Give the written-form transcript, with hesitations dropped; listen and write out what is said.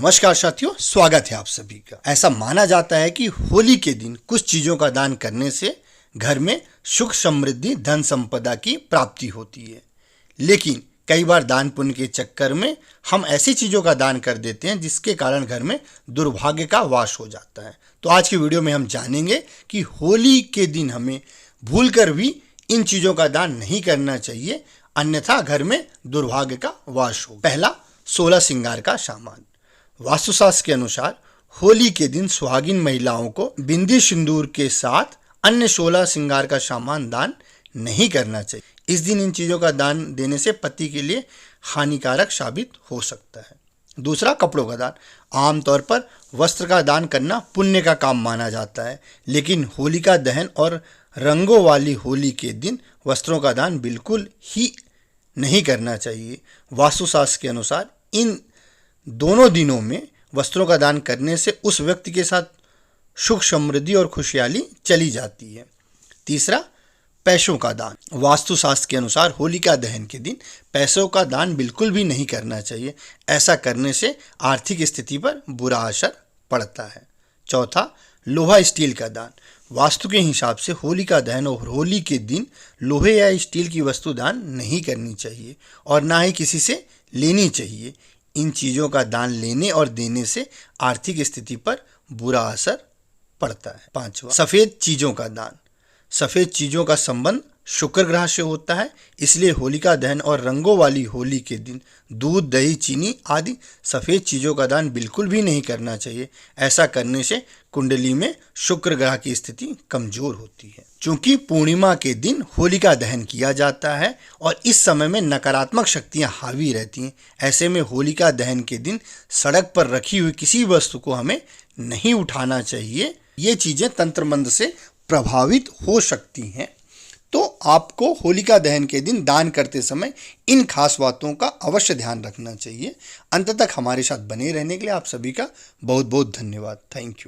नमस्कार साथियों, स्वागत है आप सभी का। ऐसा माना जाता है कि होली के दिन कुछ चीजों का दान करने से घर में सुख समृद्धि धन संपदा की प्राप्ति होती है। लेकिन कई बार दान पुण्य के चक्कर में हम ऐसी चीजों का दान कर देते हैं जिसके कारण घर में दुर्भाग्य का वास हो जाता है। तो आज की वीडियो में हम जानेंगे कि होली के दिन हमें भूलकर भी इन चीजों का दान नहीं करना चाहिए, अन्यथा घर में दुर्भाग्य का वास हो। पहला, 16 श्रृंगार का सामान। वास्तुशास्त्र के अनुसार होली के दिन सुहागिन महिलाओं को बिंदी सिंदूर के साथ अन्य 16 श्रृंगार का सामान दान नहीं करना चाहिए। इस दिन इन चीजों का दान देने से पति के लिए हानिकारक साबित हो सकता है। दूसरा, कपड़ों का दान। आमतौर पर वस्त्र का दान करना पुण्य का काम माना जाता है, लेकिन होलिका दहन और रंगों वाली होली के दिन वस्त्रों का दान बिल्कुल ही नहीं करना चाहिए। वास्तुशास्त्र के अनुसार इन दोनों दिनों में वस्त्रों का दान करने से उस व्यक्ति के साथ सुख समृद्धि और खुशहाली चली जाती है। तीसरा, पैसों का दान। वास्तुशास्त्र के अनुसार होलिका दहन के दिन पैसों का दान बिल्कुल भी नहीं करना चाहिए। ऐसा करने से आर्थिक स्थिति पर बुरा असर पड़ता है। चौथा, लोहा स्टील का दान। वास्तु के हिसाब से होलिका दहन और होली के दिन लोहे या स्टील की वस्तु दान नहीं करनी चाहिए और ना ही किसी से लेनी चाहिए। इन चीज़ों का दान लेने और देने से आर्थिक स्थिति पर बुरा असर पड़ता है। पांचवा, सफ़ेद चीज़ों का दान। सफ़ेद चीज़ों का संबंध शुक्र ग्रह से होता है, इसलिए होलिका दहन और रंगों वाली होली के दिन दूध, दही, चीनी आदि सफ़ेद चीज़ों का दान बिल्कुल भी नहीं करना चाहिए। ऐसा करने से कुंडली में शुक्र ग्रह की स्थिति कमजोर होती है। चूंकि पूर्णिमा के दिन होलिका दहन किया जाता है और इस समय में नकारात्मक शक्तियां हावी रहती हैं, ऐसे में होलिका दहन के दिन सड़क पर रखी हुई किसी वस्तु को हमें नहीं उठाना चाहिए। ये चीज़ें तंत्र मंत्र से प्रभावित हो सकती हैं। तो आपको होलिका दहन के दिन दान करते समय इन खास बातों का अवश्य ध्यान रखना चाहिए। अंत तक हमारे साथ बने रहने के लिए आप सभी का बहुत बहुत धन्यवाद। Thank you.